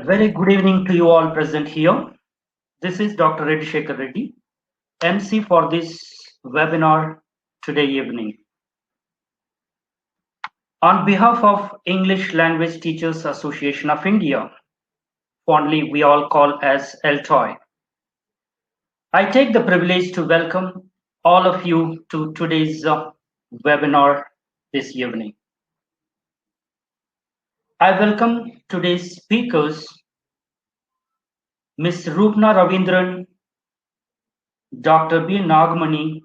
very good evening to you all present here. This is Dr. Reddy Shekhar Reddy, MC for this webinar today evening. On behalf of English Language Teachers Association of India, fondly we all call as ELTOI, I take the privilege to welcome all of you to today's webinar this evening. I welcome today's speakers, Ms. Rupna Ravindran, Dr. B. Nagamani,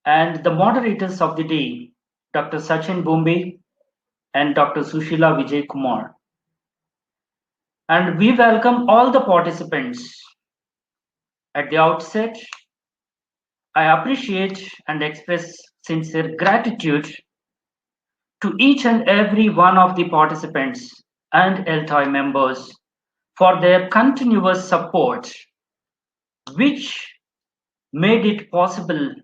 and the moderators of the day, Dr. Sachin Bombay and Dr. Sushila Vijay Kumar. And we welcome all the participants. At the outset, I appreciate and express sincere gratitude to each and every one of the participants and ELTOI members for their continuous support, which made it possible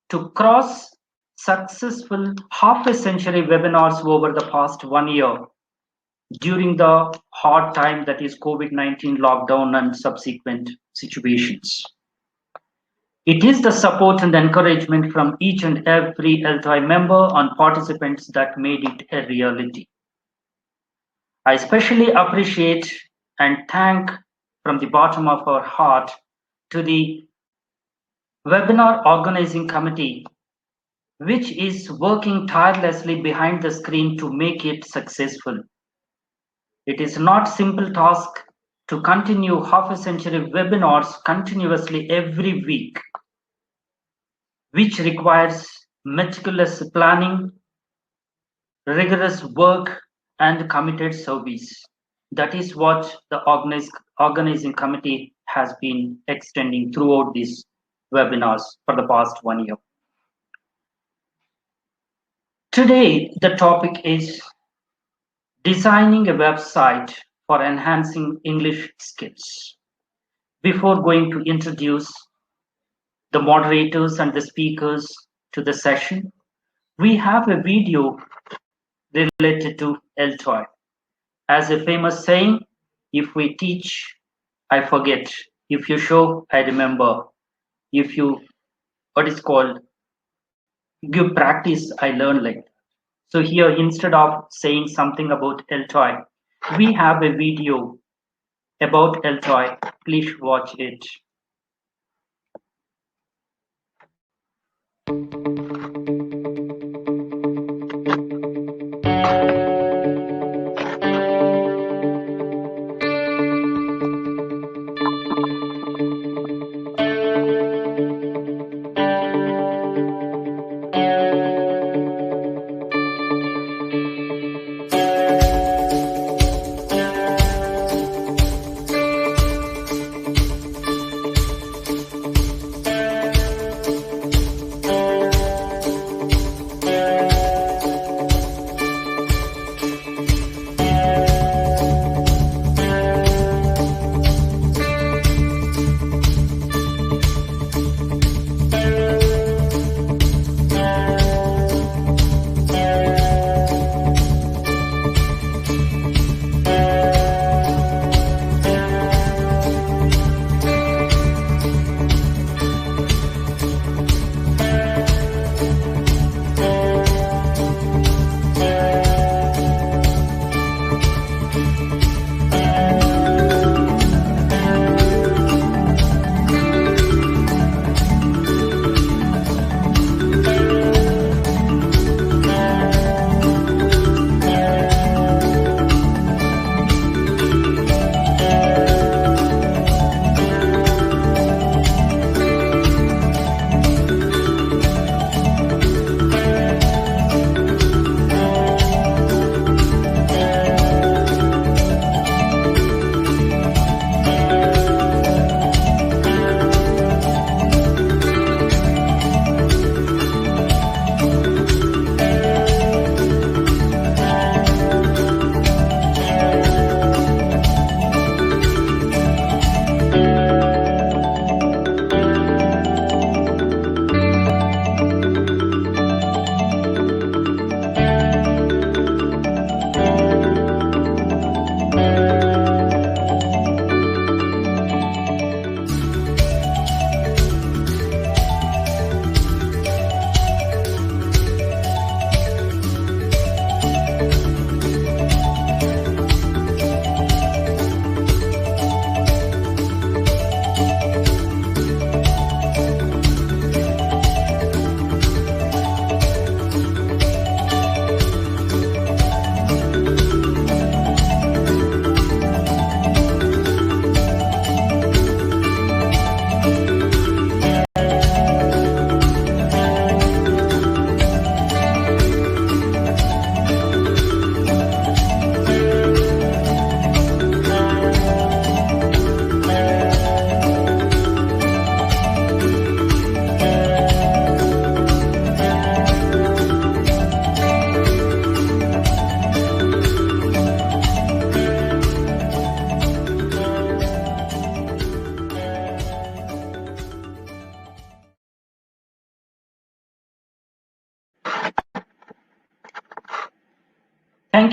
to cross successful half a century webinars over the past 1 year during the hard time that is COVID-19 lockdown and subsequent situations. It is the support and encouragement from each and every ELTOI member and participants that made it a reality. I especially appreciate and thank from the bottom of our heart to the webinar organizing committee, which is working tirelessly behind the screen to make it successful. It is not a simple task to continue half a century webinars continuously every week, which requires meticulous planning, rigorous work, and committed service. That is what the organizing committee has been extending throughout these webinars for the past 1 year. Today, the topic is designing a website for enhancing English skills. Before going to introduce the moderators and the speakers to the session, we have a video related to ELTOI. As a famous saying, if we teach, I forget. If you show, I remember. If you, give practice, I learn like that. So here, instead of saying something about ELTOI, we have a video about ELTOI. Please watch it.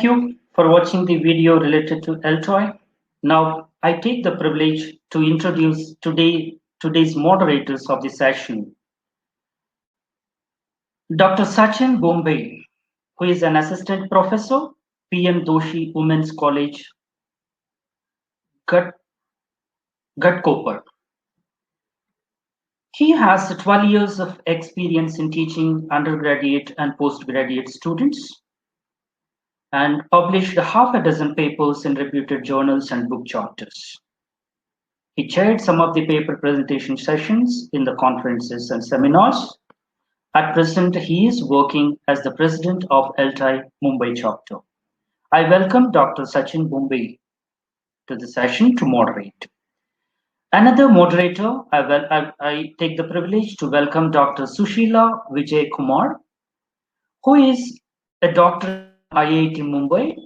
Thank you for watching the video related to LTOI. Now, I take the privilege to introduce today's moderators of the session. Dr. Sachin Bombay, who is an assistant professor, PM Doshi Women's College, Ghatkopar. He has 12 years of experience in teaching undergraduate and postgraduate students and published half a dozen papers in reputed journals and book chapters. He chaired some of the paper presentation sessions in the conferences and seminars. At present, he is working as the president of LTI Mumbai chapter. I welcome Dr. Sachin Bombay to the session to moderate. Another moderator, I take the privilege to welcome Dr. Sushila Vijay Kumar, who is a doctor at IIT Mumbai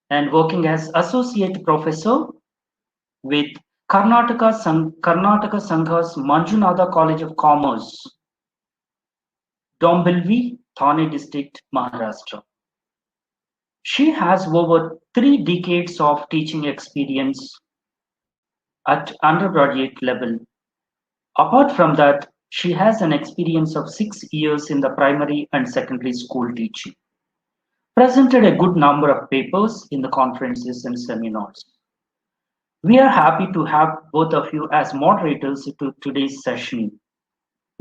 and working as associate professor with Karnataka Sangha's Manjunatha College of Commerce, Dombivli, Thane district, Maharashtra. She has over 3 decades of teaching experience at undergraduate level. Apart from that, she has an experience of 6 years in the primary and secondary school teaching. Presented a good number of papers in the conferences and seminars. We are happy to have both of you as moderators to today's session,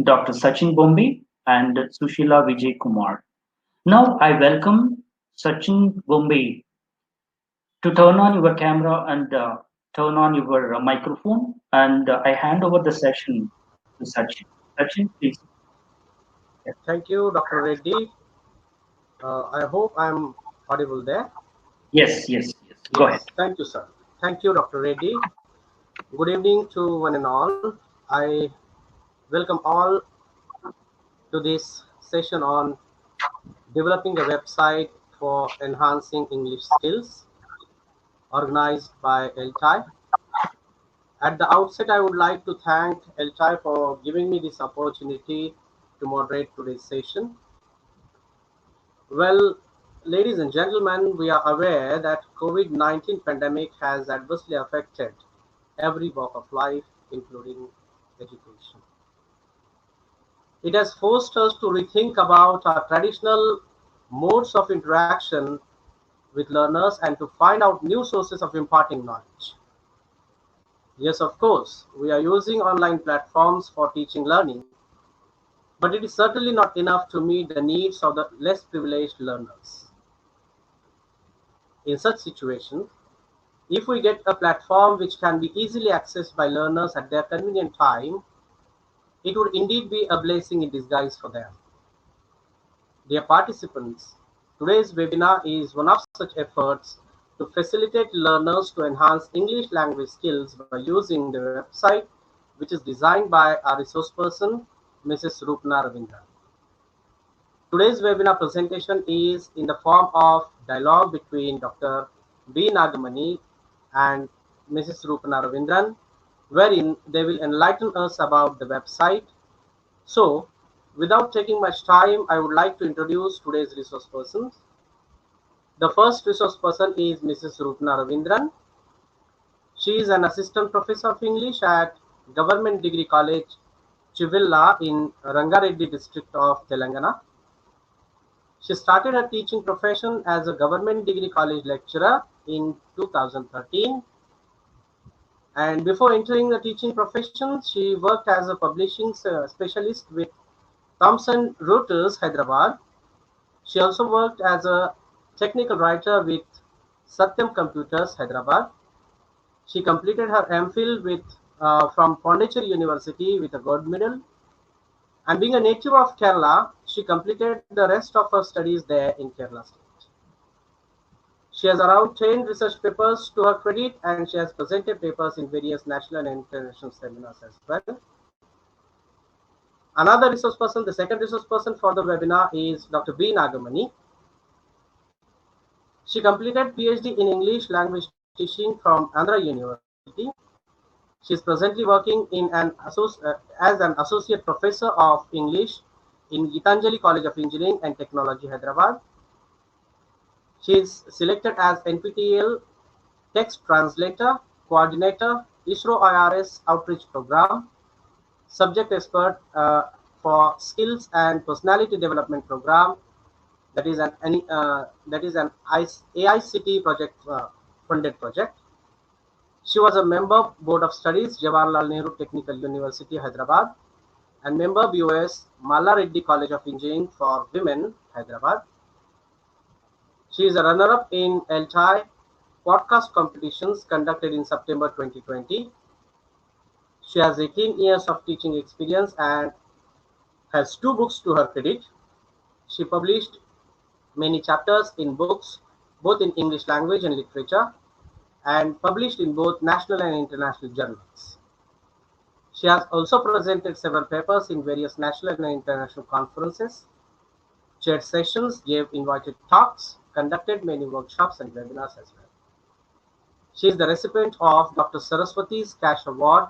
Dr. Sachin Bombay and Sushila Vijay Kumar. Now I welcome Sachin Bombay to turn on your camera and turn on your microphone, and I hand over the session to Sachin. Sachin, please. Thank you, Dr. Reddy. I hope I'm audible there. Yes. Go ahead. Thank you, sir. Thank you, Dr. Reddy. Good evening to one and all. I welcome all to this session on developing a website for enhancing English skills, organized by LTI. At the outset, I would like to thank LTI for giving me this opportunity to moderate today's session. Well, ladies and gentlemen, we are aware that COVID-19 pandemic has adversely affected every walk of life, including education. It has forced us to rethink about our traditional modes of interaction with learners and to find out new sources of imparting knowledge. Yes, of course, we are using online platforms for teaching learning, but it is certainly not enough to meet the needs of the less privileged learners. In such situations, if we get a platform which can be easily accessed by learners at their convenient time, it would indeed be a blessing in disguise for them. Dear participants, today's webinar is one of such efforts to facilitate learners to enhance English language skills by using the website, which is designed by our resource person, Mrs. Rupna Ravindran. Today's webinar presentation is in the form of dialogue between Dr. B. Nagamani and Mrs. Rupna Ravindran, wherein they will enlighten us about the website. So, without taking much time, I would like to introduce today's resource persons. The first resource person is Mrs. Rupna Ravindran. She is an assistant professor of English at Government Degree College, Chivilla in Rangareddy district of Telangana. She started her teaching profession as a Government Degree College lecturer in 2013. And before entering the teaching profession, she worked as a publishing specialist with Thomson Reuters, Hyderabad. She also worked as a technical writer with Satyam Computers, Hyderabad. She completed her MPhil from Pondicherry University with a gold medal. And being a native of Kerala, she completed the rest of her studies there in Kerala State. She has around 10 research papers to her credit, and she has presented papers in various national and international seminars as well. Another resource person, the second resource person for the webinar is Dr. B. Nagamani. She completed PhD in English language teaching from Andhra University. She is presently working as an associate professor of English in Gitanjali College of Engineering and Technology, Hyderabad. She is selected as NPTEL Text Translator, Coordinator, ISRO IRS Outreach Program, Subject Expert for Skills and Personality Development Program. That is an AICTE project funded project. She was a member Board of Studies, Jawaharlal Nehru Technical University, Hyderabad, and member BOS, Malla Reddy College of Engineering for Women, Hyderabad. She is a runner-up in LTI podcast competitions conducted in September 2020. She has 18 years of teaching experience and has 2 books to her credit. She published many chapters in books, both in English language and literature, and published in both national and international journals. She has also presented several papers in various national and international conferences, chaired sessions, gave invited talks, conducted many workshops and webinars as well. She is the recipient of Dr. Saraswati's Cash Award,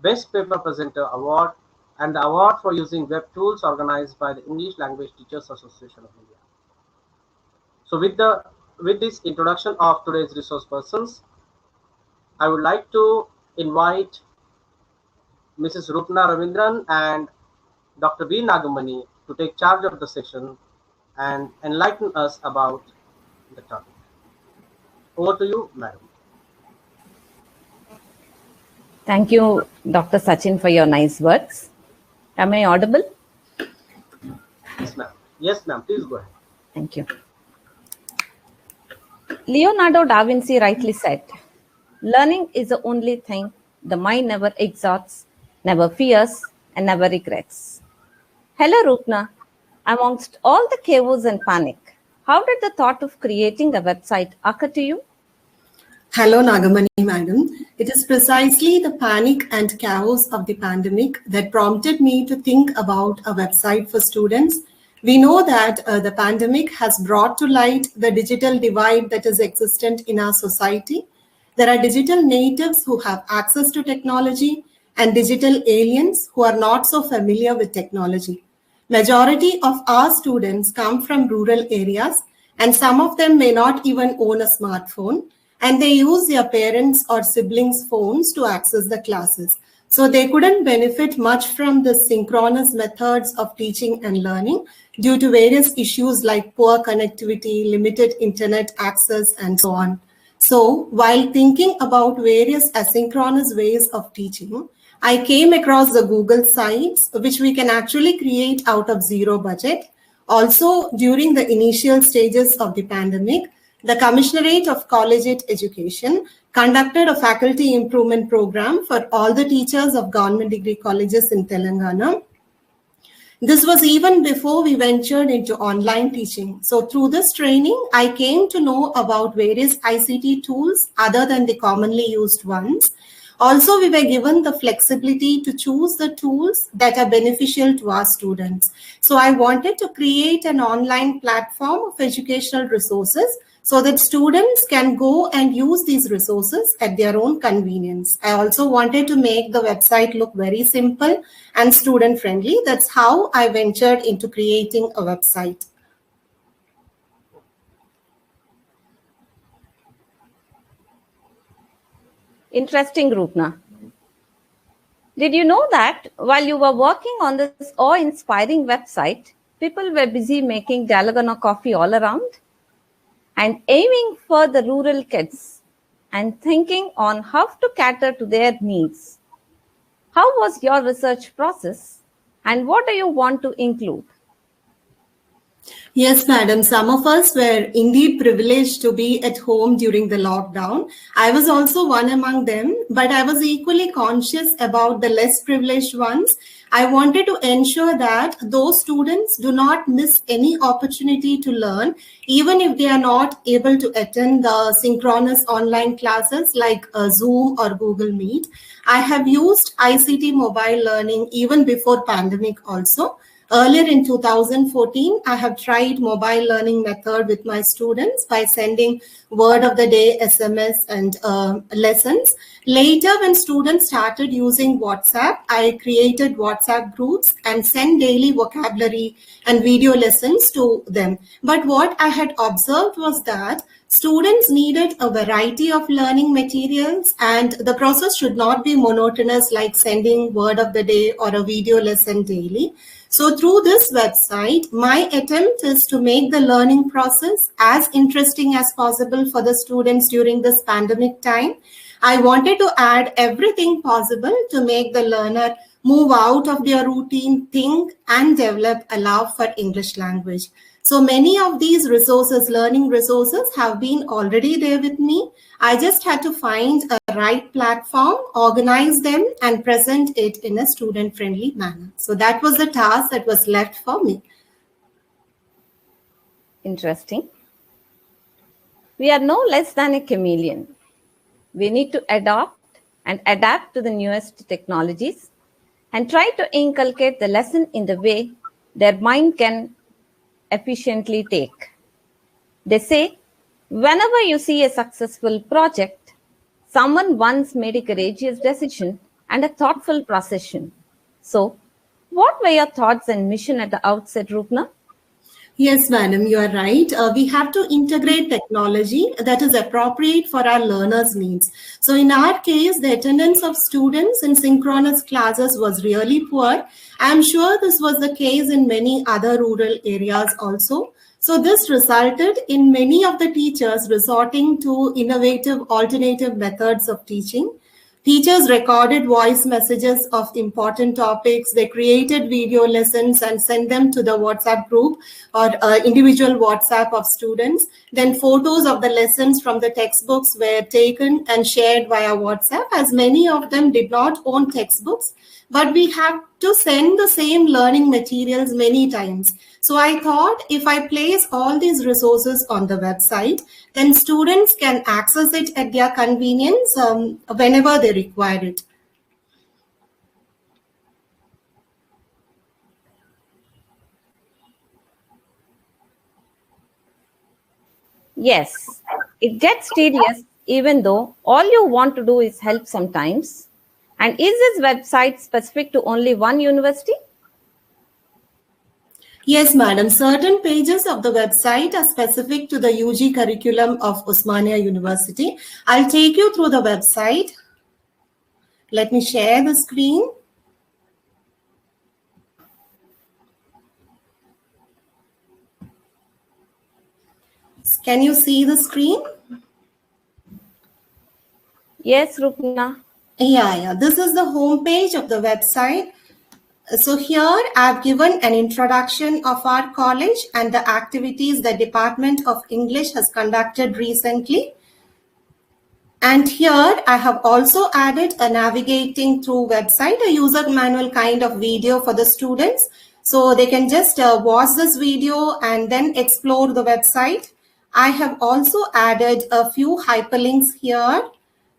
Best Paper Presenter Award, and the award for using web tools organized by the English Language Teachers Association of India. So with this introduction of today's resource persons, I would like to invite Mrs. Rupna Ravindran and Dr. B. Nagamani to take charge of the session and enlighten us about the topic. Over to you, madam. Thank you, Dr. Sachin, for your nice words. Am I audible? Yes, ma'am. Yes, ma'am. Please go ahead. Thank you. Leonardo da Vinci rightly said, "Learning is the only thing the mind never exhausts, never fears, and never regrets." Hello, Rupna. Amongst all the chaos and panic, how did the thought of creating a website occur to you? Hello, Nagamani madam. It is precisely the panic and chaos of the pandemic that prompted me to think about a website for students. We know that the pandemic has brought to light the digital divide that is existent in our society. There are digital natives who have access to technology and digital aliens who are not so familiar with technology. Majority of our students come from rural areas, and some of them may not even own a smartphone, and they use their parents' or siblings' phones to access the classes. So they couldn't benefit much from the synchronous methods of teaching and learning due to various issues like poor connectivity, limited internet access, and so on. So while thinking about various asynchronous ways of teaching, I came across the Google Sites, which we can actually create out of zero budget. Also, during the initial stages of the pandemic, the Commissionerate of Collegiate Education conducted a faculty improvement program for all the teachers of government degree colleges in Telangana. This was even before we ventured into online teaching. So through this training, I came to know about various ICT tools other than the commonly used ones. Also, we were given the flexibility to choose the tools that are beneficial to our students. So I wanted to create an online platform of educational resources so that students can go and use these resources at their own convenience. I also wanted to make the website look very simple and student friendly. That's how I ventured into creating a website. Interesting, Rupna. Did you know that while you were working on this awe-inspiring website, people were busy making Dalgona coffee all around and aiming for the rural kids and thinking on how to cater to their needs? How was your research process and what do you want to include? Yes, madam. Some of us were indeed privileged to be at home during the lockdown. I was also one among them, but I was equally conscious about the less privileged ones. I wanted to ensure that those students do not miss any opportunity to learn, even if they are not able to attend the synchronous online classes like Zoom or Google Meet. I have used ICT mobile learning even before pandemic also. Earlier in 2014, I have tried mobile learning method with my students by sending word of the day, SMS, and lessons. Later, when students started using WhatsApp, I created WhatsApp groups and sent daily vocabulary and video lessons to them. But what I had observed was that students needed a variety of learning materials, and the process should not be monotonous like sending word of the day or a video lesson daily. So through this website, my attempt is to make the learning process as interesting as possible for the students during this pandemic time. I wanted to add everything possible to make the learner move out of their routine, think, and develop a love for English language. So many of these resources, learning resources, have been already there with me. I just had to find a right platform, organize them, and present it in a student-friendly manner. So that was the task that was left for me. Interesting. We are no less than a chameleon. We need to adopt and adapt to the newest technologies and try to inculcate the lesson in the way their mind can efficiently take. They say, whenever you see a successful project, someone once made a courageous decision and a thoughtful procession. So, what were your thoughts and mission at the outset, Rupna? Yes, madam, you are right. We have to integrate technology that is appropriate for our learners' needs. So in our case, the attendance of students in synchronous classes was really poor. I'm sure this was the case in many other rural areas also. So this resulted in many of the teachers resorting to innovative alternative methods of teaching. Teachers recorded voice messages of important topics. They created video lessons and sent them to the WhatsApp group or individual WhatsApp of students. Then photos of the lessons from the textbooks were taken and shared via WhatsApp, as many of them did not own textbooks. But we have to send the same learning materials many times. So I thought if I place all these resources on the website, then students can access it at their convenience whenever they require it. Yes, it gets tedious even though all you want to do is help sometimes. And is this website specific to only one university? Yes, madam. Certain pages of the website are specific to the UG curriculum of Osmania University. I'll take you through the website. Let me share the screen. Can you see the screen? Yes, Rupna. Yeah. This is the home page of the website. So here I've given an introduction of our college and the activities the Department of English has conducted recently. And here I have also added a navigating through website, a user manual kind of video for the students. So they can just watch this video and then explore the website. I have also added a few hyperlinks here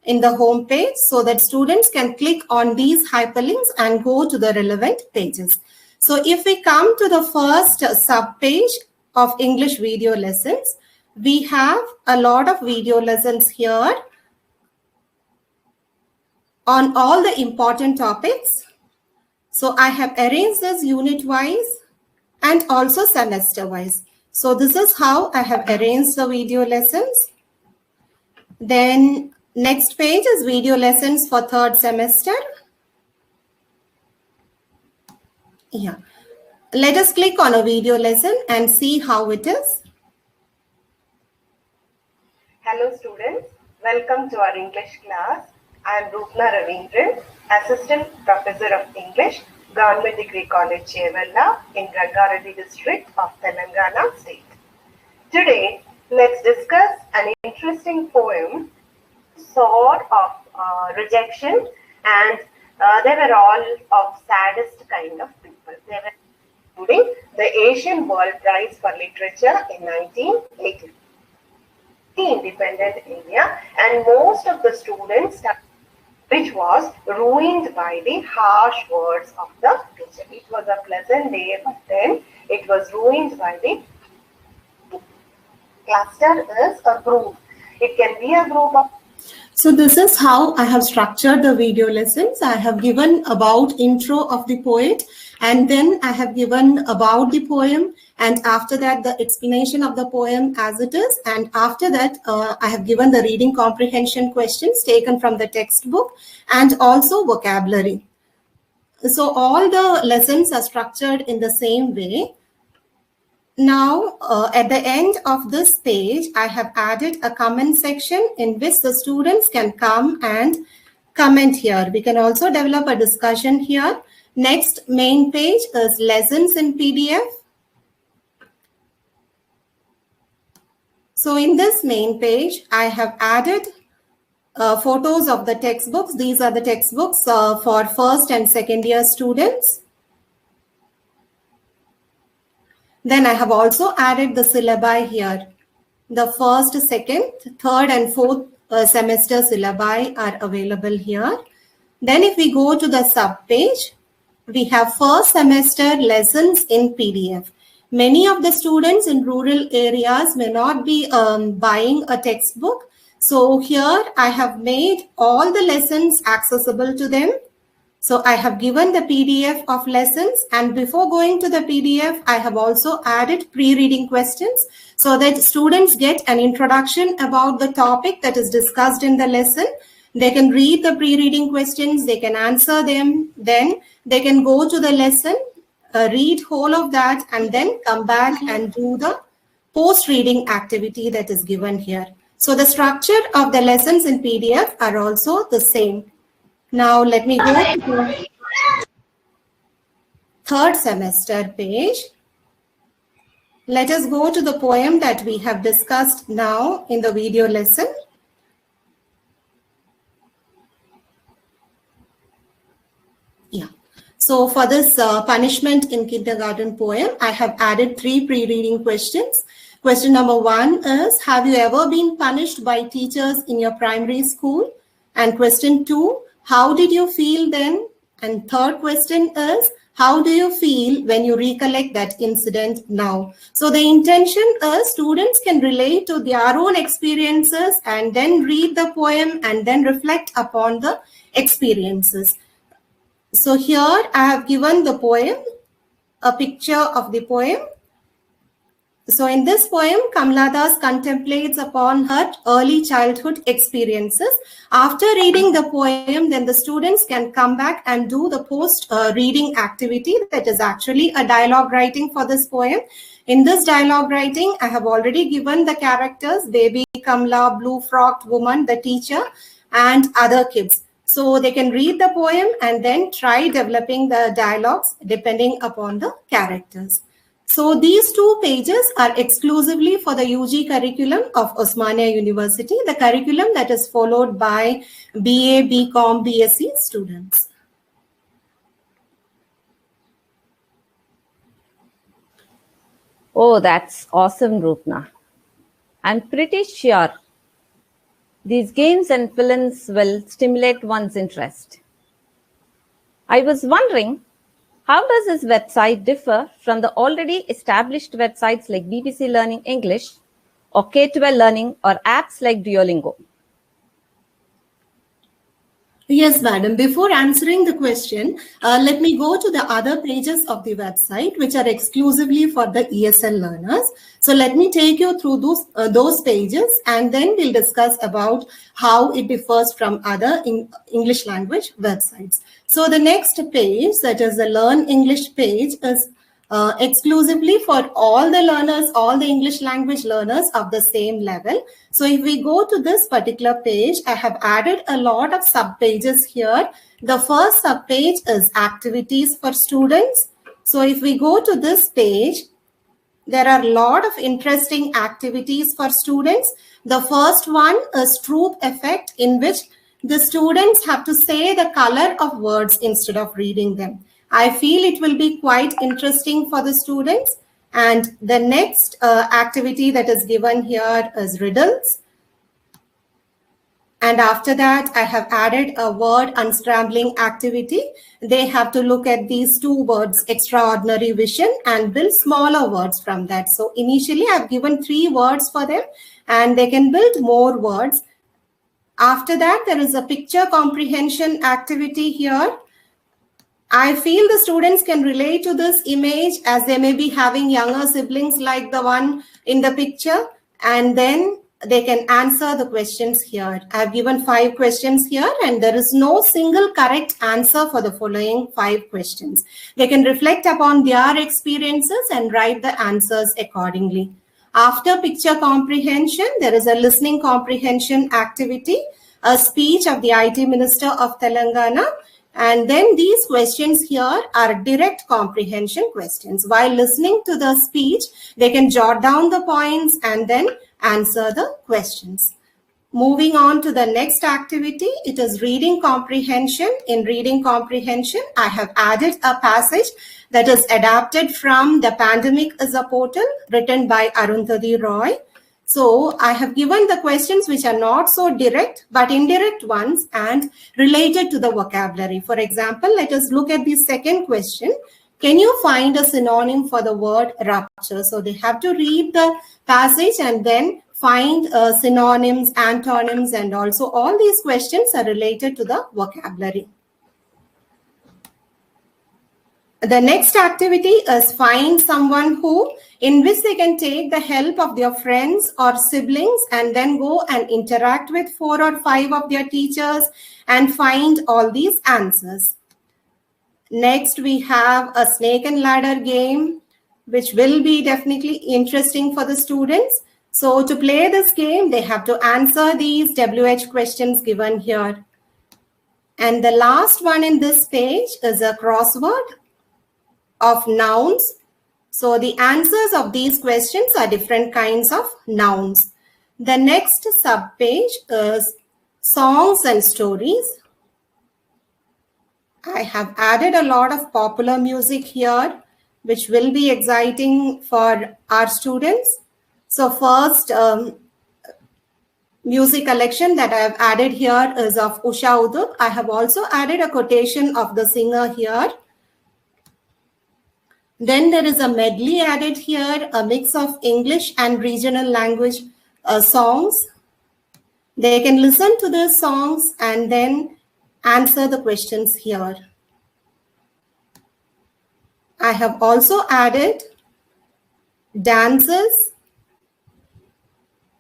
in the home page so that students can click on these hyperlinks and go to the relevant pages. So if we come to the first sub page of English video lessons, we have a lot of video lessons here on all the important topics. So I have arranged this unit wise and also semester wise. So this is how I have arranged the video lessons. Then next page is video lessons for third semester. Yeah. Let us click on a video lesson and see how it is. Hello students, welcome to our English class. I am Rupna Ravindran, Assistant Professor of English, Government Degree College, Chevalla in Rangareddy district of Telangana state. Today, let's discuss an interesting poem, Sword of Rejection, and they were all of saddest kind of people. They were including the Asian World Prize for Literature in 1980. Independent India, and most of the students started which was ruined by the harsh words of the teacher. It was a pleasant day, but then it was ruined by the cluster is a group. It can be a group of. So this is how I have structured the video lessons. I have given about intro of the poet, and then I have given about the poem, and after that the explanation of the poem as it is, and after that I have given the reading comprehension questions taken from the textbook and also vocabulary. So all the lessons are structured in the same way. Now, at the end of this page, I have added a comment section in which the students can come and comment here. We can also develop a discussion here. Next main page is lessons in PDF. So in this main page, I have added photos of the textbooks. These are the textbooks for first and second year students. Then I have also added the syllabi here. The first, second, third and fourth semester syllabi are available here. Then if we go to the sub page, we have first semester lessons in PDF. Many of the students in rural areas may not be buying a textbook. So here I have made all the lessons accessible to them. So I have given the PDF of lessons, and before going to the PDF, I have also added pre-reading questions so that students get an introduction about the topic that is discussed in the lesson. They can read the pre-reading questions, they can answer them, then they can go to the lesson, read whole of that, and then come back and do the post-reading activity that is given here. So the structure of the lessons in PDF are also the same. Now let me go to the third semester page. Let us go to the poem that we have discussed now in the video lesson. Yeah. So for this punishment in kindergarten poem, I have added 3 pre-reading questions. Question number 1 is, have you ever been punished by teachers in your primary school? And question 2, how did you feel then? And third question is, how do you feel when you recollect that incident now? So the intention is students can relate to their own experiences and then read the poem and then reflect upon the experiences. So here I have given the poem, a picture of the poem. So in this poem, Kamala Das contemplates upon her early childhood experiences. After reading the poem, then the students can come back and do the post-reading activity that is actually a dialogue writing for this poem. In this dialogue writing, I have already given the characters, baby, Kamala, blue-frocked woman, the teacher, and other kids. So they can read the poem and then try developing the dialogues depending upon the characters. So these 2 pages are exclusively for the UG curriculum of Osmania University, the curriculum that is followed by BA, BCom, BSc students. Oh, that's awesome, Rupna. I'm pretty sure these games and fill-ins will stimulate one's interest. I was wondering, how does this website differ from the already established websites like BBC Learning English or K12 Learning or apps like Duolingo? Yes, madam. Before answering the question, let me go to the other pages of the website, which are exclusively for the ESL learners. So let me take you through those pages, and then we'll discuss about how it differs from other English language websites. So the next page, that is the Learn English page, is exclusively for all the learners, all the English language learners of the same level. So if we go to this particular page, I have added a lot of sub pages here. The first sub page is activities for students. So if we go to this page, there are a lot of interesting activities for students. The first one is truth effect, in which the students have to say the color of words instead of reading them. I feel it will be quite interesting for the students. And the next activity that is given here is riddles. And after that, I have added a word unscrambling activity. They have to look at these two words, extraordinary vision, and build smaller words from that. So initially, I've given 3 words for them, and they can build more words. After that, there is a picture comprehension activity here. I feel the students can relate to this image as they may be having younger siblings like the one in the picture, and then they can answer the questions here. I've given 5 questions here, and there is no single correct answer for the following 5 questions. They can reflect upon their experiences and write the answers accordingly. After picture comprehension, there is a listening comprehension activity, a speech of the IT Minister of Telangana. And then these questions here are direct comprehension questions. While listening to the speech, they can jot down the points and then answer the questions. Moving on to the next activity, it is reading comprehension. In reading comprehension, I have added a passage that is adapted from The Pandemic is a Portal, written by Arundhati Roy. So I have given the questions which are not so direct, but indirect ones and related to the vocabulary. For example, let us look at the second question. Can you find a synonym for the word rupture? So they have to read the passage and then find synonyms, antonyms, and also all these questions are related to the vocabulary. The next activity is find someone in which they can take the help of their friends or siblings and then go and interact with 4 or 5 of their teachers and find all these answers. Next, we have a snake and ladder game, which will be definitely interesting for the students. So to play this game, they have to answer these WH questions given here. And the last one in this page is a crossword of nouns. So the answers of these questions are different kinds of nouns. The next subpage is songs and stories. I have added a lot of popular music here, which will be exciting for our students. So first music collection that I have added here is of Usha Uddup. I have also added a quotation of the singer here. Then there is a medley added here, a mix of English and regional language songs. They can listen to the songs and then answer the questions here. I have also added dances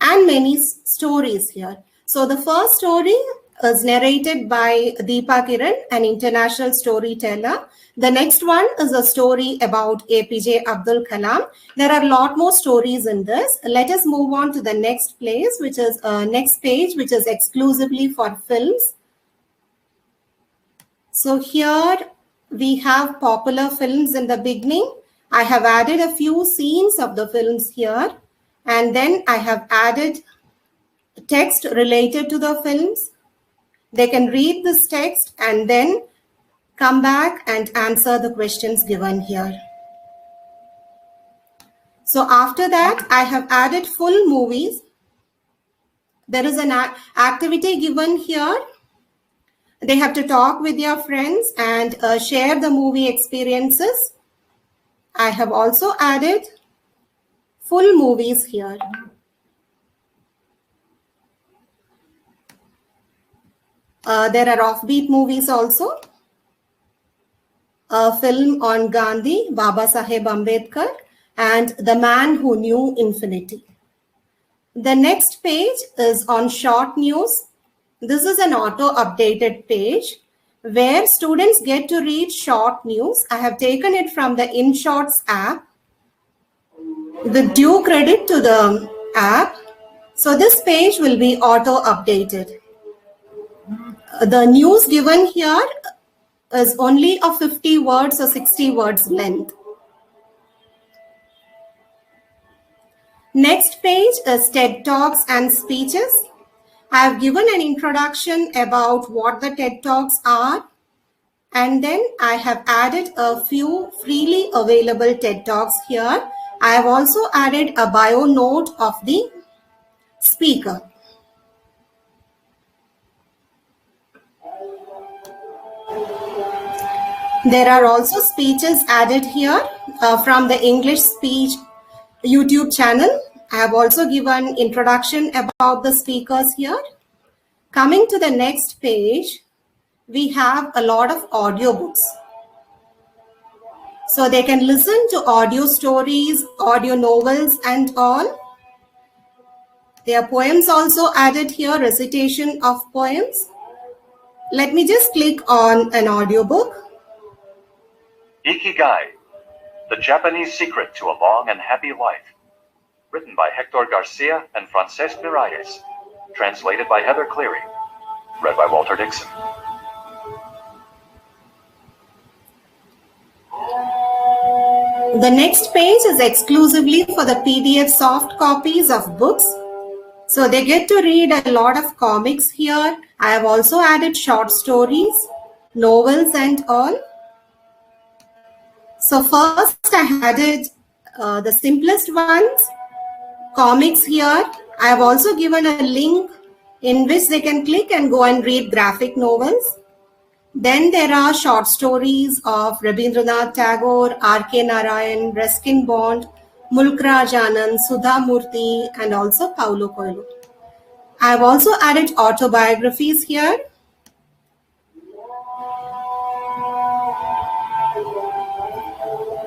and many stories here. So the first story is narrated by Deepa Kiran, an international storyteller. The next one is a story about APJ Abdul Kalam. There are a lot more stories in this. Let us move on to the next place, which is next page, which is exclusively for films. So here we have popular films in the beginning. I have added a few scenes of the films here. And then I have added text related to the films. They can read this text and then come back and answer the questions given here. So after that, I have added full movies. There is an activity given here. They have to talk with their friends and share the movie experiences. I have also added full movies here. There are offbeat movies also. A film on Gandhi, Baba Saheb Ambedkar, and The Man Who Knew Infinity. The next page is on short news. This is an auto-updated page where students get to read short news. I have taken it from the InShorts app. With due credit to the app, so this page will be auto-updated. The news given here is only of 50 words or 60 words length. Next page is TED Talks and speeches. I have given an introduction about what the TED Talks are, and then I have added a few freely available TED Talks here. I have also added a bio note of the speaker. There are also speeches added here from the English Speech YouTube channel. I have also given introduction about the speakers here. Coming to the next page, we have a lot of audiobooks. So they can listen to audio stories, audio novels and all. There are poems also added here, recitation of poems. Let me just click on an audiobook. Ikigai, The Japanese Secret to a Long and Happy Life. Written by Hector Garcia and Frances Miralles. Translated by Heather Cleary. Read by Walter Dixon. The next page is exclusively for the PDF soft copies of books. So they get to read a lot of comics here. I have also added short stories, novels and all. So first I added the simplest ones, comics here. I have also given a link in which they can click and go and read graphic novels. Then there are short stories of Rabindranath Tagore, R.K. Narayan, Ruskin Bond, Mulk Raj Anand, Sudha Murthy, and also Paulo Coelho. I have also added autobiographies here.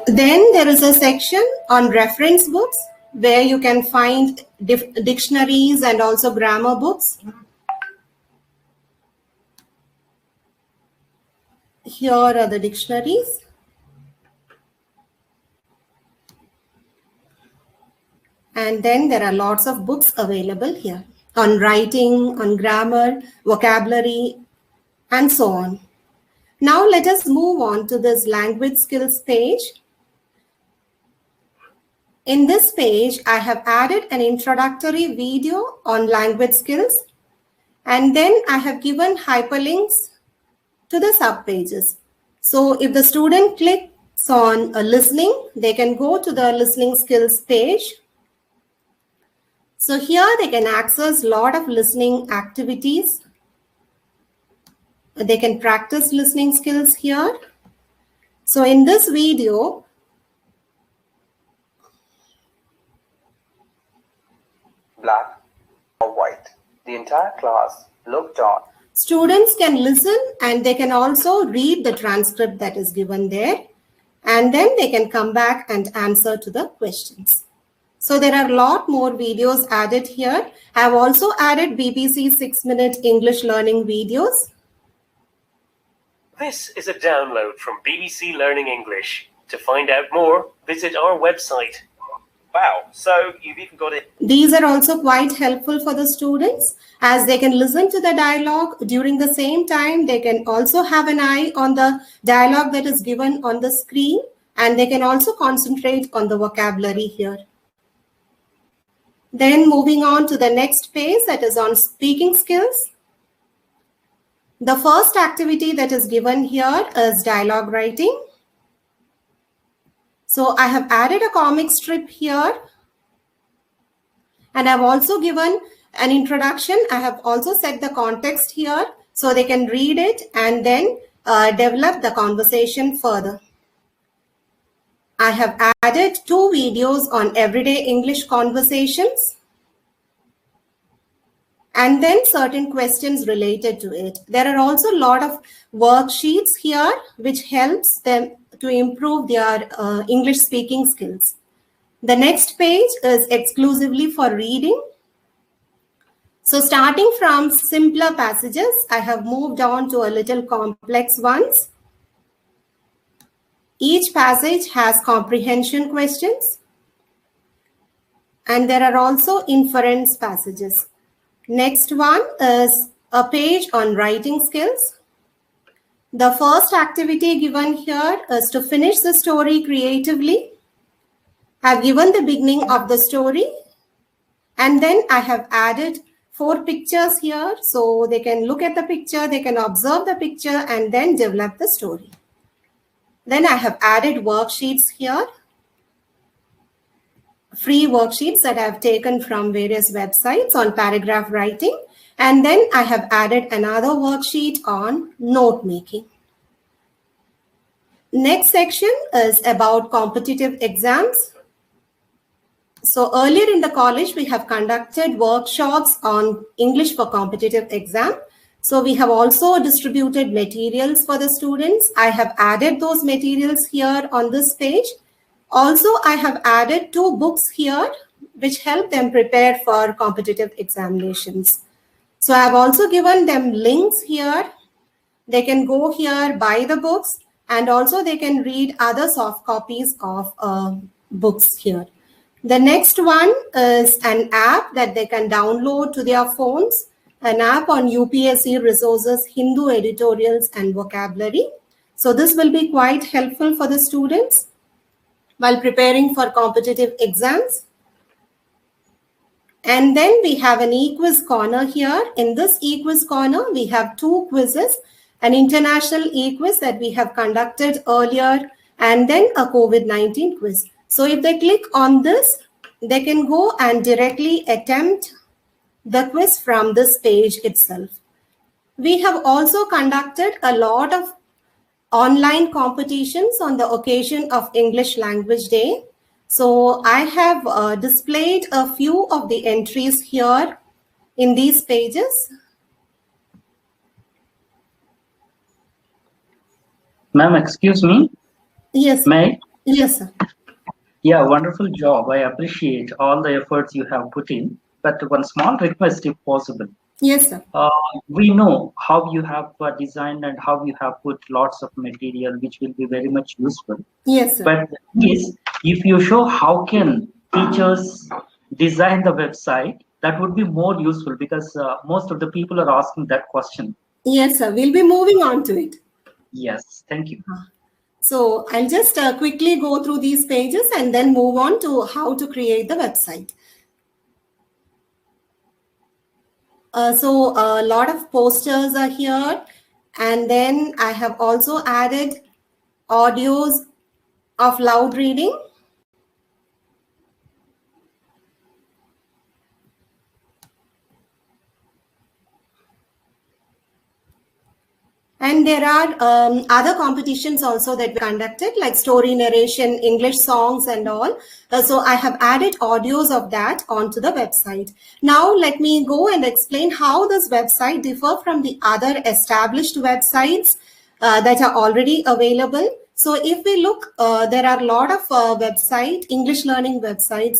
Then there is a section on reference books where you can find dictionaries and also grammar books. Here are the dictionaries. And then there are lots of books available here on writing, on grammar, vocabulary, and so on. Now let us move on to this language skills page. In this page, I have added an introductory video on language skills, and then I have given hyperlinks to the subpages. So if the student clicks on listening, they can go to the listening skills page. So here they can access a lot of listening activities. They can practice listening skills here. So in this video, black or white. The entire class looked on. Students can listen and they can also read the transcript that is given there. And then they can come back and answer to the questions. So there are a lot more videos added here. I have also added BBC 6-minute English learning videos. This is a download from BBC Learning English. To find out more, visit our website. Wow, so you've even got it. These are also quite helpful for the students as they can listen to the dialogue. During the same time, they can also have an eye on the dialogue that is given on the screen, and they can also concentrate on the vocabulary here. Then moving on to the next page, that is on speaking skills. The first activity that is given here is dialogue writing. So I have added a comic strip here, and I've also given an introduction. I have also set the context here so they can read it and then develop the conversation further. I have added 2 videos on everyday English conversations and then certain questions related to it. There are also a lot of worksheets here which helps them to improve their English speaking skills. The next page is exclusively for reading. So starting from simpler passages, I have moved on to a little complex ones. Each passage has comprehension questions, and there are also inference passages. Next one is a page on writing skills. The first activity given here is to finish the story creatively. I've given the beginning of the story, and then I have added 4 pictures here so they can look at the picture, they can observe the picture, and then develop the story. Then I have added worksheets here, free worksheets that I've taken from various websites on paragraph writing. And then I have added another worksheet on note making. Next section is about competitive exams. So earlier in the college, we have conducted workshops on English for competitive exam. So we have also distributed materials for the students. I have added those materials here on this page. Also, I have added 2 books here, which help them prepare for competitive examinations. So I have also given them links here. They can go here, buy the books, and also they can read other soft copies of books here. The next one is an app that they can download to their phones, an app on UPSC Resources, Hindu Editorials and Vocabulary. So this will be quite helpful for the students while preparing for competitive exams. And then we have an e-quiz corner here. In this e-quiz corner, we have 2 quizzes, an international e-quiz that we have conducted earlier, and then a COVID-19 quiz. So if they click on this, they can go and directly attempt the quiz from this page itself. We have also conducted a lot of online competitions on the occasion of English Language Day. So I have displayed a few of the entries here in these pages. Ma'am, excuse me. Yes. May I? Yes, sir. Yeah, wonderful job. I appreciate all the efforts you have put in. But one small request, if possible. Yes, sir. We know how you have designed and how you have put lots of material, which will be very much useful. Yes, sir. But yes, if you show how can teachers design the website, that would be more useful, because most of the people are asking that question. Yes, sir. We'll be moving on to it. Yes, thank you. So I'll just quickly go through these pages and then move on to how to create the website. So a lot of posters are here. And then I have also added audios of loud reading. And there are other competitions also that we conducted, like story narration, English songs and all. So I have added audios of that onto the website. Now let me go and explain how this website differs from the other established websites that are already available. So if we look, there are a lot of English learning websites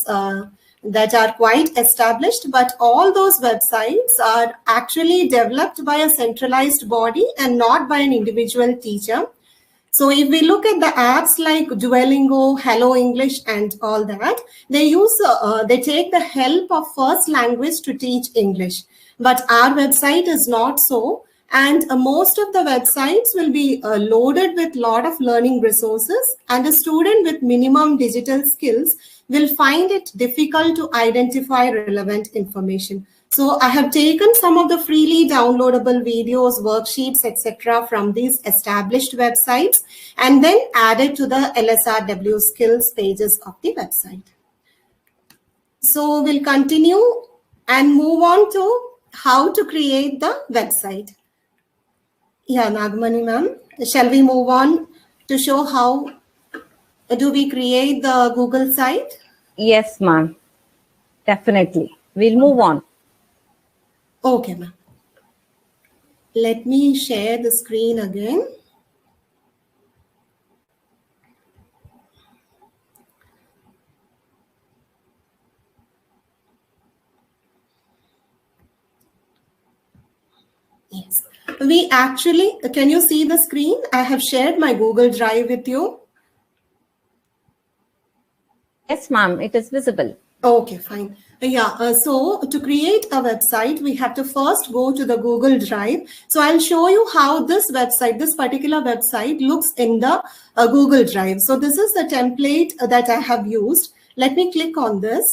that are quite established, but all those websites are actually developed by a centralized body and not by an individual teacher. So if we look at the apps like Duolingo, Hello English and all that, they take the help of first language to teach English. But our website is not so. And most of the websites will be loaded with a lot of learning resources, and a student with minimum digital skills will find it difficult to identify relevant information. So I have taken some of the freely downloadable videos, worksheets, etc. from these established websites and then added to the LSRW skills pages of the website. So we'll continue and move on to how to create the website. Yeah, Nagamani ma'am, shall we move on to show how do we create the Google site? Yes, ma'am. Definitely. We'll move on. Okay, ma'am. Let me share the screen again. Yes. We actually, can you see the screen? I have shared my Google Drive with you. Yes, ma'am. It is visible. Okay, fine. Yeah, so to create a website, we have to first go to the Google Drive. So I'll show you how this particular website looks in the Google Drive. So this is the template that I have used. Let me click on this.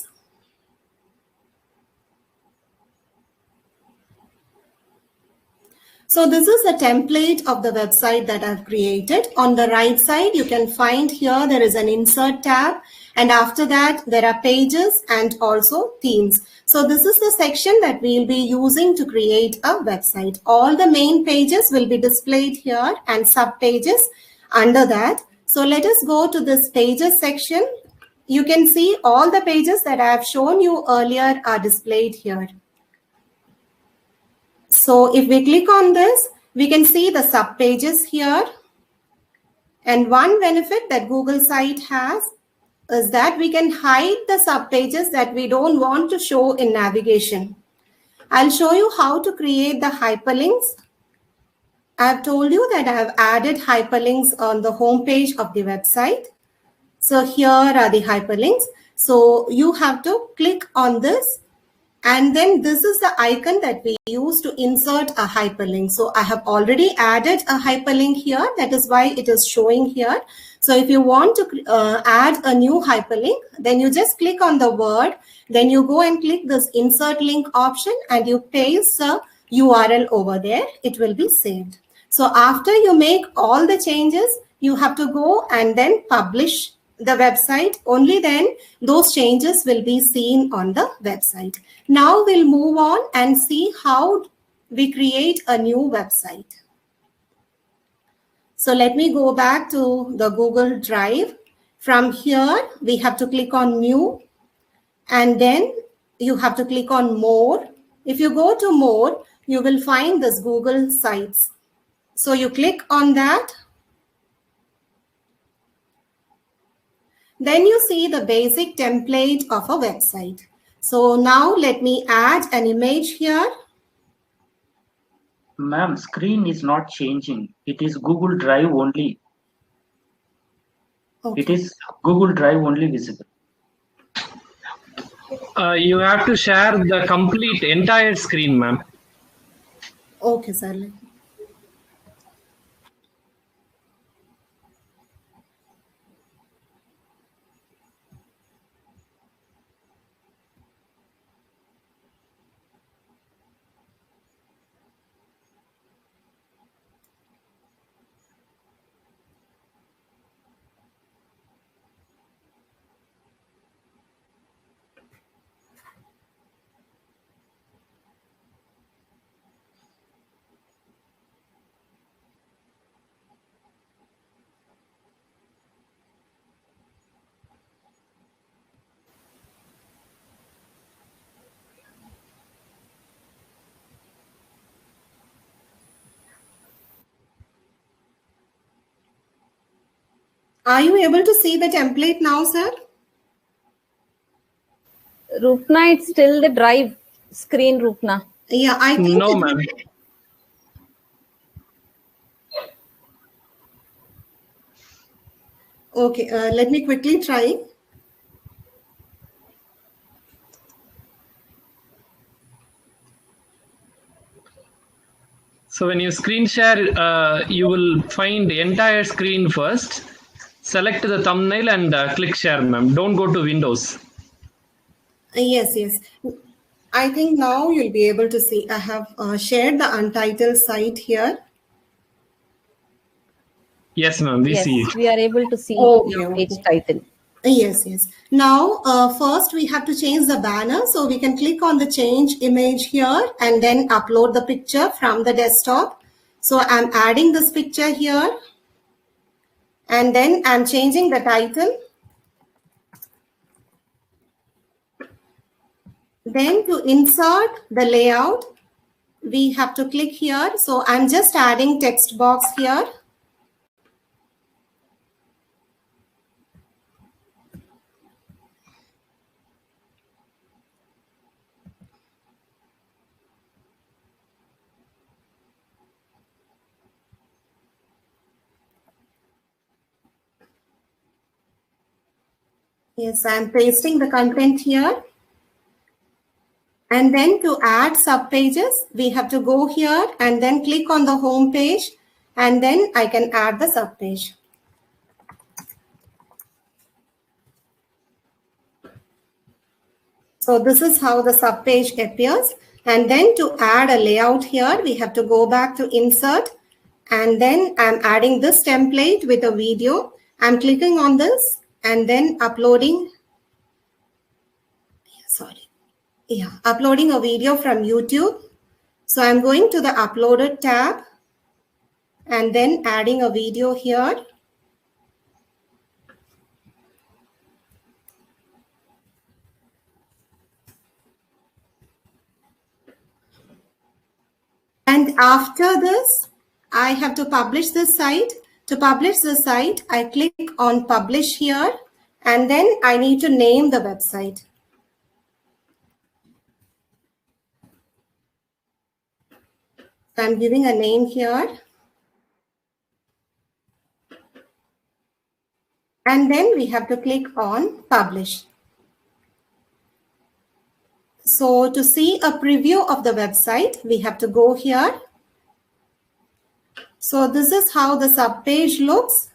So this is the template of the website that I've created. On the right side, you can find here there is an insert tab. And after that, there are pages and also themes. So this is the section that we'll be using to create a website. All the main pages will be displayed here and sub pages under that. So let us go to this pages section. You can see all the pages that I have shown you earlier are displayed here. So if we click on this, we can see the sub pages here. And one benefit that Google site has is that we can hide the sub pages that we don't want to show in navigation. I'll show you how to create the hyperlinks. I've told you that I have added hyperlinks on the home page of the website. So here are the hyperlinks. So you have to click on this, and then this is the icon that we use to insert a hyperlink. So I have already added a hyperlink here. That is why it is showing here. So if you want to add a new hyperlink, then you just click on the word, then you go and click this insert link option and you paste the URL over there. It will be saved. So after you make all the changes, you have to go and then publish the website. Only then those changes will be seen on the website. Now we'll move on and see how we create a new website. So let me go back to the Google Drive. From here, we have to click on New, and then you have to click on More. If you go to More, you will find this Google Sites. So you click on that. Then you see the basic template of a website. So now let me add an image here. Ma'am, screen is not changing. It is Google Drive only. Okay. It is Google Drive only visible. You have to share the complete entire screen, ma'am. Okay, sir. Are you able to see the template now, sir? Rupna, it's still the Drive screen, Rupna. Yeah, I think No, ma'am. Okay, let me quickly try. So when you screen share, you will find the entire screen first. Select the thumbnail and click share, ma'am. Don't go to Windows. Yes. I think now you'll be able to see. I have shared the untitled site here. Yes, ma'am. We see it. We are able to see Okay, your page title. Yes. Now, first we have to change the banner. So we can click on the change image here and then upload the picture from the desktop. So I'm adding this picture here. And then I'm changing the title. Then to insert the layout, we have to click here. So I'm just adding text box here. Yes, I'm pasting the content here. And then to add subpages, we have to go here and then click on the home page, and then I can add the subpage. So this is how the subpage appears. And then to add a layout here, we have to go back to insert. And then I'm adding this template with a video. I'm clicking on this and then uploading. Uploading a video from YouTube. So I'm going to the uploaded tab and then adding a video here. And after this, I have to publish this site. To publish the site, I click on publish here, and then I need to name the website. I'm giving a name here. And then we have to click on publish. So to see a preview of the website, we have to go here. So this is how the subpage looks.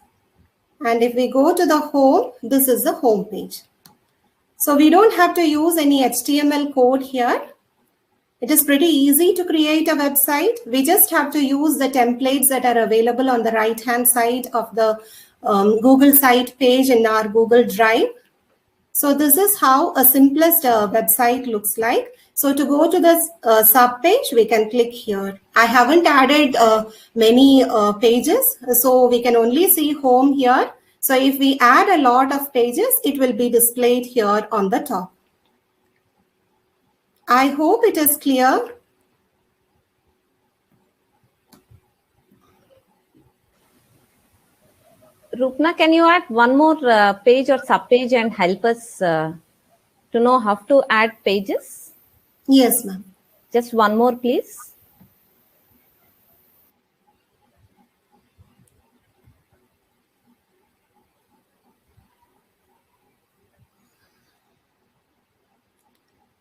And if we go to the home, this is the home page. So we don't have to use any HTML code here. It is pretty easy to create a website. We just have to use the templates that are available on the right-hand side of the Google site page in our Google Drive. So this is how a simplest website looks like. So to go to the sub-page, we can click here. I haven't added many pages, so we can only see home here. So if we add a lot of pages, it will be displayed here on the top. I hope it is clear. Rupna, can you add one more page or sub-page and help us to know how to add pages? Yes, ma'am. Just one more, please.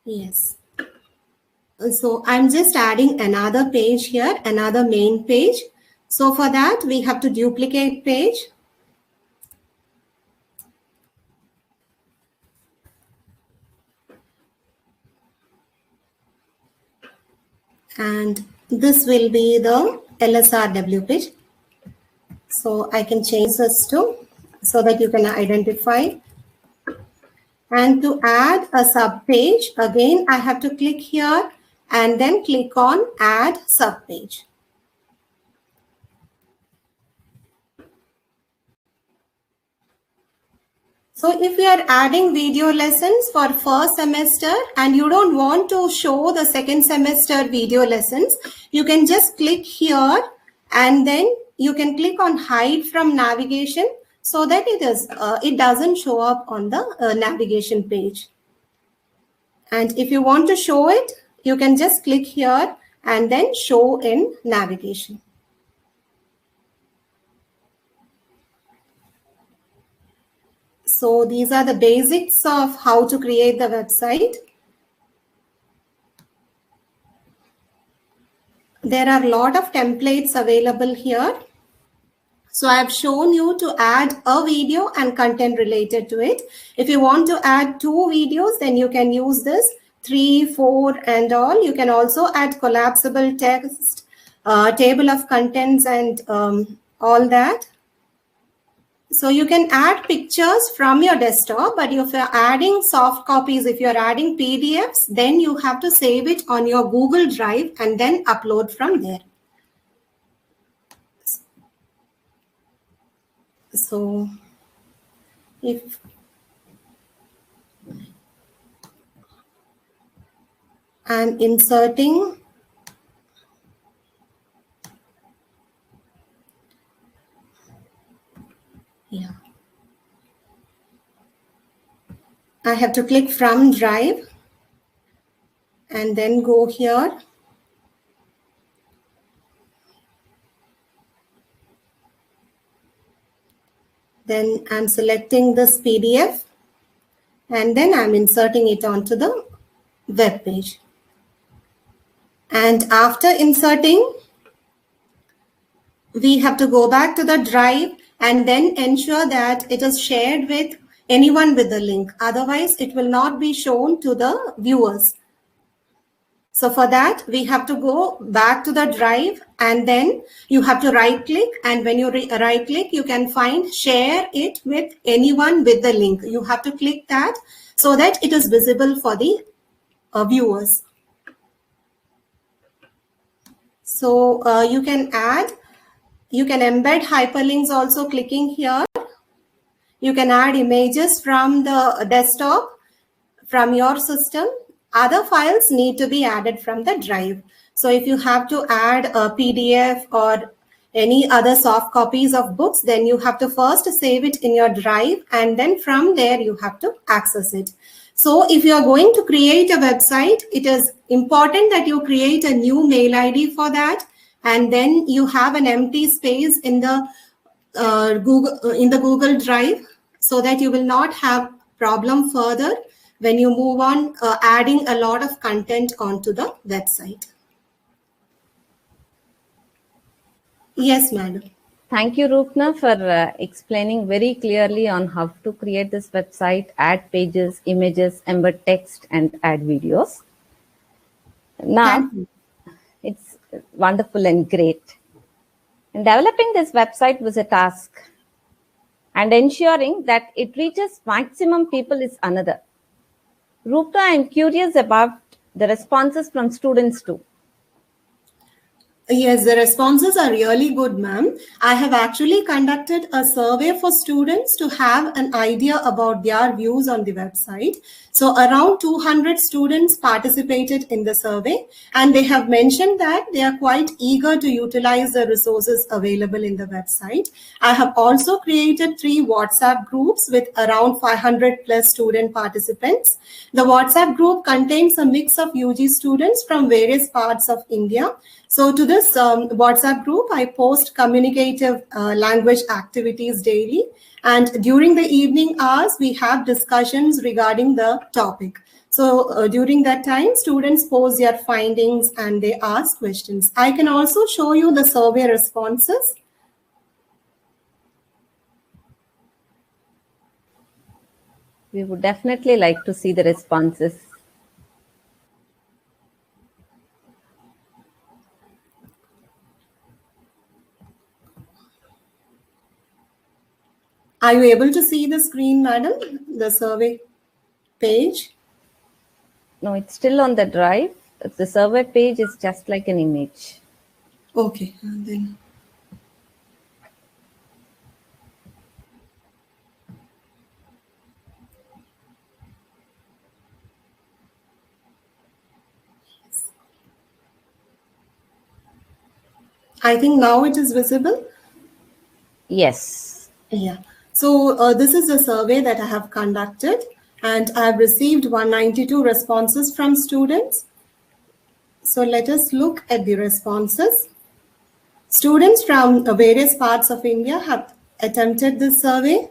Yes. So I'm just adding another page here, another main page. So for that, we have to duplicate page. And this will be the LSRW page. So I can change this to, so that you can identify. And to add a sub-page, again, I have to click here and then click on add sub-page. So if you are adding video lessons for first semester and you don't want to show the second semester video lessons, you can just click here and then you can click on hide from navigation so that it doesn't show up on the navigation page. And if you want to show it, you can just click here and then show in navigation. So these are the basics of how to create the website. There are a lot of templates available here. So I've shown you to add a video and content related to it. If you want to add 2 videos, then you can use this 3, 4 and all. You can also add collapsible text, table of contents and all that. So you can add pictures from your desktop, but if you're adding soft copies, if you're adding PDFs, then you have to save it on your Google Drive and then upload from there. So if I'm inserting I have to click from Drive and then go here. Then I'm selecting this PDF and then I'm inserting it onto the web page. And after inserting, we have to go back to the Drive and then ensure that it is shared with anyone with the link. Otherwise, it will not be shown to the viewers. So for that, we have to go back to the Drive and then you have to right click. And when you right click, you can find share it with anyone with the link. You have to click that so that it is visible for the viewers. So you can embed hyperlinks also clicking here. You can add images from the desktop, from your system. Other files need to be added from the Drive. So if you have to add a PDF or any other soft copies of books, then you have to first save it in your drive, and then from there you have to access it. So if you are going to create a website, it is important that you create a new mail ID for that, and then you have an empty space in the Google Drive, so that you will not have problem further when you move on adding a lot of content onto the website. Yes, madam. Thank you, Rupna, for explaining very clearly on how to create this website, add pages, images, embed text, and add videos. Now, it's wonderful and great. And developing this website was a task, and ensuring that it reaches maximum people is another. Rupna, I'm curious about the responses from students too. Yes, the responses are really good, ma'am. I have actually conducted a survey for students to have an idea about their views on the website. So around 200 students participated in the survey, and they have mentioned that they are quite eager to utilize the resources available in the website. I have also created 3 WhatsApp groups with around 500 plus student participants. The WhatsApp group contains a mix of UG students from various parts of India. So to this WhatsApp group, I post communicative language activities daily. And during the evening hours, we have discussions regarding the topic. So during that time, students post their findings and they ask questions. I can also show you the survey responses. We would definitely like to see the responses. Are you able to see the screen, madam? The survey page? No, it's still on the drive. The survey page is just like an image. Okay, and then. I think now it is visible. Yes. Yeah. So this is a survey that I have conducted, and I have received 192 responses from students. So let us look at the responses. Students from various parts of India have attempted this survey.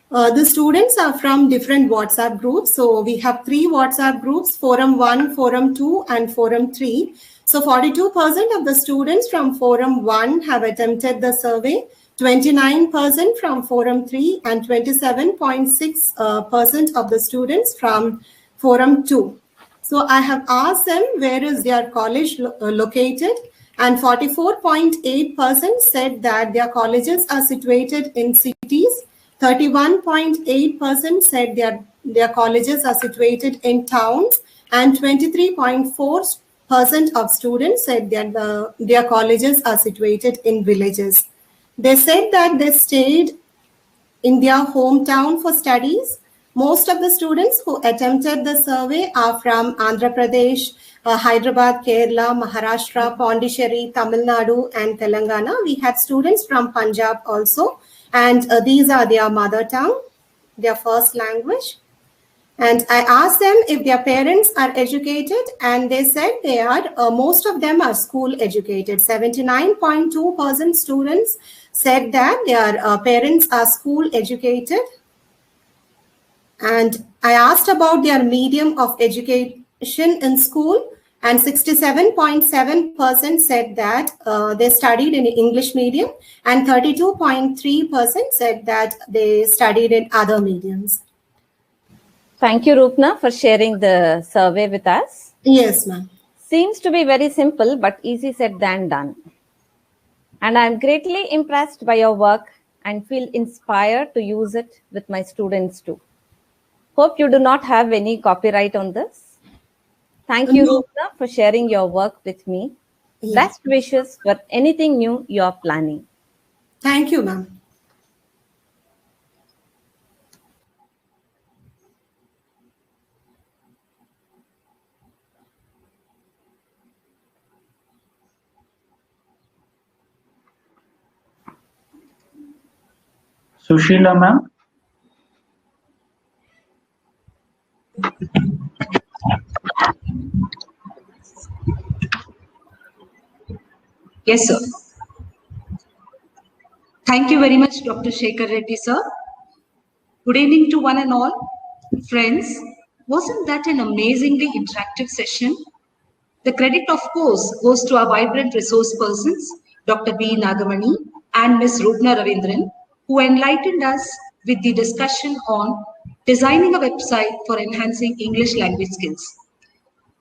The students are from different WhatsApp groups. So we have 3 WhatsApp groups, Forum 1, Forum 2, and Forum 3. So 42% of the students from Forum 1 have attempted the survey, 29% from Forum 3, and 27.6% of the students from Forum 2. So I have asked them where is their college located, and 44.8% said that their colleges are situated in cities. 31.8% said their colleges are situated in towns, and 23.4% of students said that their colleges are situated in villages. They said that they stayed in their hometown for studies. Most of the students who attempted the survey are from Andhra Pradesh, Hyderabad, Kerala, Maharashtra, Pondicherry, Tamil Nadu, and Telangana. We had students from Punjab also, and these are their mother tongue, their first language. And I asked them if their parents are educated, and they said they are. Most of them are school educated. 79.2% students said that their parents are school educated. And I asked about their medium of education in school, and 67.7% said that they studied in English medium, and 32.3% said that they studied in other mediums. Thank you, Rupna, for sharing the survey with us. Yes, ma'am. Seems to be very simple, but easy said than done. And I'm greatly impressed by your work and feel inspired to use it with my students too. Hope you do not have any copyright on this. Thank you, Rupna, for sharing your work with me. Yes. Best wishes for anything new you are planning. Thank you, ma'am. Sushila ma'am. Yes, sir. Thank you very much, Dr. Shekhar Reddy, sir. Good evening to one and all. Friends, wasn't that an amazingly interactive session? The credit, of course, goes to our vibrant resource persons, Dr. B. Nagamani and Ms. Rupna Ravindran, who enlightened us with the discussion on designing a website for enhancing English language skills.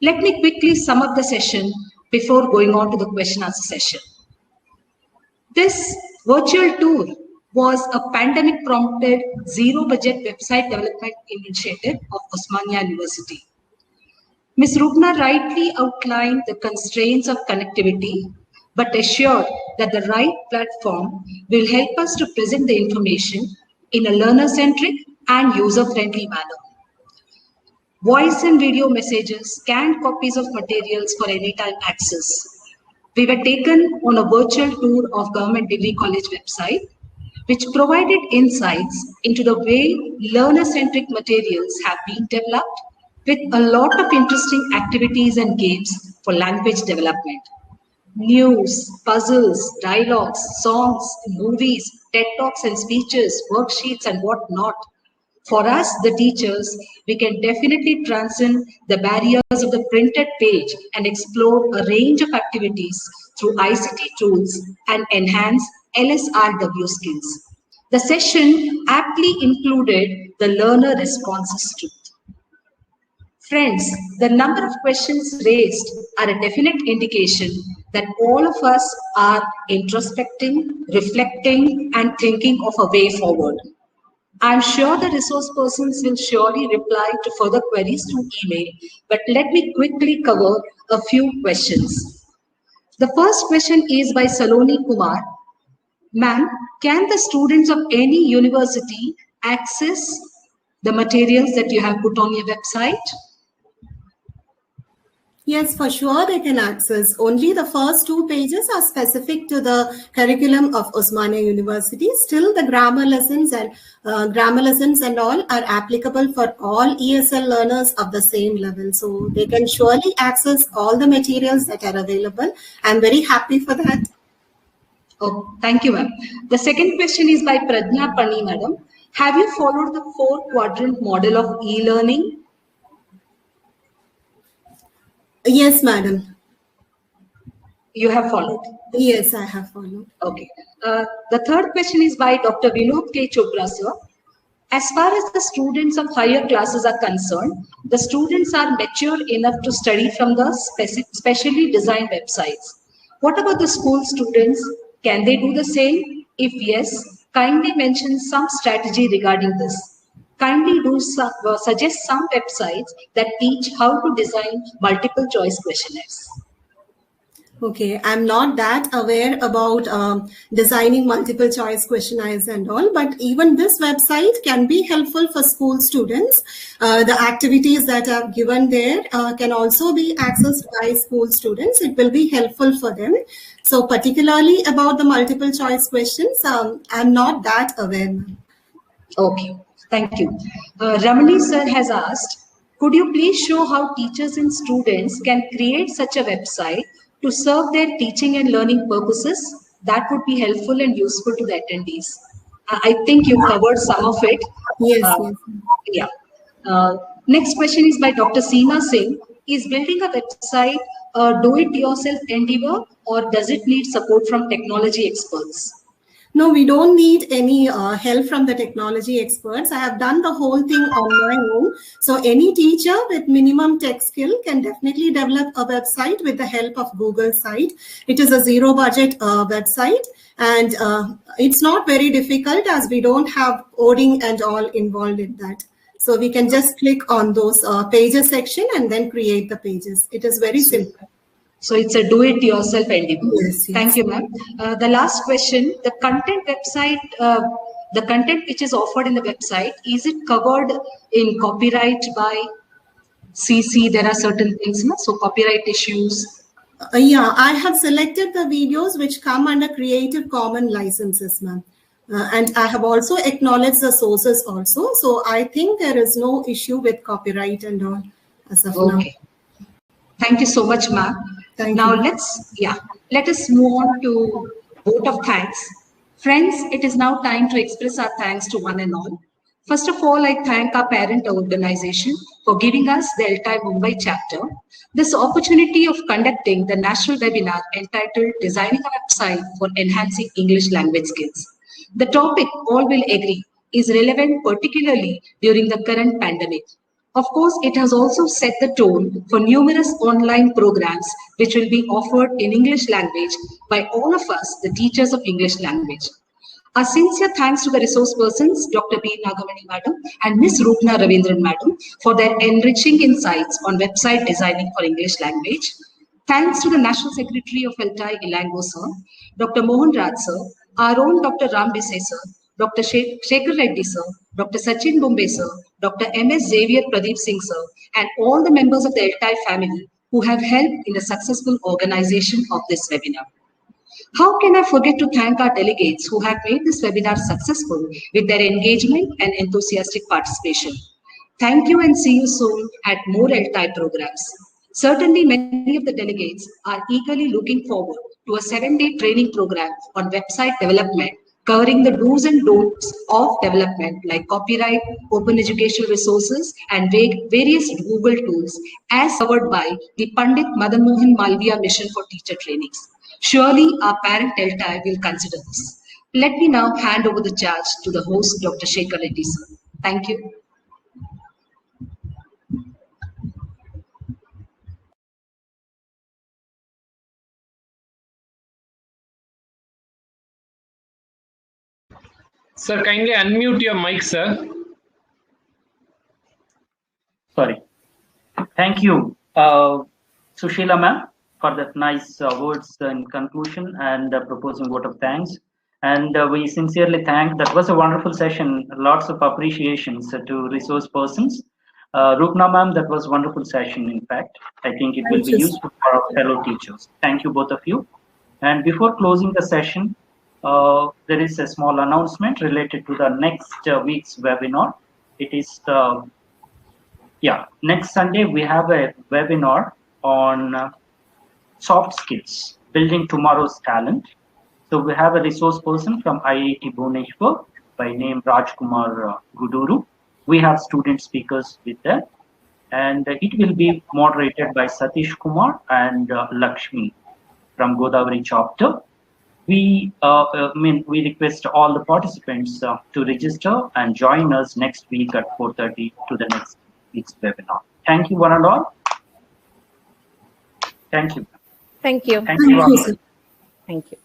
Let me quickly sum up the session before going on to the question answer session. This virtual tour was a pandemic prompted zero budget website development initiative of Osmania University. Ms. Rupna rightly outlined the constraints of connectivity, but assured that the right platform will help us to present the information in a learner-centric and user-friendly manner. Voice and video messages, scanned copies of materials for anytime access. We were taken on a virtual tour of Government Degree College website, which provided insights into the way learner-centric materials have been developed with a lot of interesting activities and games for language development. News, puzzles, dialogues, songs, movies, TED Talks and speeches, worksheets and whatnot. For us, the teachers, we can definitely transcend the barriers of the printed page and explore a range of activities through ICT tools and enhance LSRW skills. The session aptly included the learner responses too. Friends, the number of questions raised are a definite indication that all of us are introspecting, reflecting, and thinking of a way forward. I'm sure the resource persons will surely reply to further queries through email, but let me quickly cover a few questions. The first question is by Saloni Kumar. Ma'am, can the students of any university access the materials that you have put on your website? Yes, for sure they can access. Only the first 2 pages are specific to the curriculum of Osmania University. Still, the grammar lessons and all are applicable for all ESL learners of the same level. So they can surely access all the materials that are available. I'm very happy for that. Oh, thank you, ma'am. The second question is by Prajna Pani, madam. Have you followed the 4-quadrant model of e-learning? Yes, madam. You have followed? Yes, I have followed. Okay. The third question is by Dr. Vinod K. Chopra, sir. As far as the students of higher classes are concerned, the students are mature enough to study from the specially designed websites. What about the school students? Can they do the same? If yes, kindly mention some strategy regarding this. Kindly do suggest some websites that teach how to design multiple choice questionnaires. Okay, I'm not that aware about designing multiple choice questionnaires and all, but even this website can be helpful for school students. The activities that are given there can also be accessed by school students. It will be helpful for them. So particularly about the multiple choice questions, I'm not that aware. Okay. Thank you. Ramani sir has asked, could you please show how teachers and students can create such a website to serve their teaching and learning purposes? That would be helpful and useful to the attendees. I think you covered some of it. Yes. Yeah. Next question is by Dr. Seema Singh. Is building a website a do-it-yourself endeavor, or does it need support from technology experts? No, we don't need any help from the technology experts. I have done the whole thing on my own. So any teacher with minimum tech skill can definitely develop a website with the help of Google site. It is a zero budget website, and it's not very difficult as we don't have coding and all involved in that. So we can just click on those pages section and then create the pages. It is very simple. So it's a do-it-yourself endeavor. Yes. Thank you, ma'am. The last question, the content website, the content which is offered in the website, is it covered in copyright by CC? There are certain things, no? So copyright issues. Yeah, I have selected the videos which come under Creative Commons licenses, ma'am. And I have also acknowledged the sources also. So I think there is no issue with copyright and all as of now. Okay. Thank you so much, ma'am. Now let us move on to vote of thanks. Friends, it is now time to express our thanks to one and all. First of all, I thank our parent organization for giving us the LTI Mumbai chapter this opportunity of conducting the national webinar entitled Designing a Website for Enhancing English Language Skills. The topic, all will agree, is relevant particularly during the current pandemic. Of course, it has also set the tone for numerous online programs which will be offered in English language by all of us, the teachers of English language. A sincere thanks to the resource persons, Dr. B. Nagamani Madam and Ms. Rupna Ravindran Madam, for their enriching insights on website designing for English language. Thanks to the National Secretary of LTI, Elango Sir, Dr. Mohan Raj Sir, our own Dr. Ram Desai Sir, Dr. Shekhar Reddy Sir, Dr. Sachin Bombay Sir, Dr. M.S. Xavier Pradeep Singh Sir, and all the members of the LTI family who have helped in the successful organization of this webinar. How can I forget to thank our delegates who have made this webinar successful with their engagement and enthusiastic participation. Thank you and see you soon at more LTI programs. Certainly, many of the delegates are eagerly looking forward to a 7-day training program on website development covering the do's and don'ts of development like copyright, open educational resources, and various Google tools as covered by the Pandit Madan Mohan Malviya Mission for Teacher Trainings. Surely our parent LTI will consider this. Let me now hand over the charge to the host, Dr. Shekhar Reddy Sir. Thank you. Sir, kindly unmute your mic, sir. Sorry. Thank you, Sushila ma'am, for that nice words in conclusion and proposing vote of thanks. And we sincerely thank, that was a wonderful session, lots of appreciations to resource persons. Rupna ma'am, that was a wonderful session, in fact. I think it will be useful for our fellow teachers. Thank you, both of you. And before closing the session, there is a small announcement related to the next week's webinar. It is, next Sunday we have a webinar on soft skills, building tomorrow's talent. So we have a resource person from IIT Bhubaneswar by name Rajkumar Guduru. We have student speakers with that, and it will be moderated by Satish Kumar and Lakshmi from Godavari chapter. We request all the participants to register and join us next week at 4:30 to the next week's webinar. Thank you, one and all. Thank you. Thank you. Thank you. Thank you.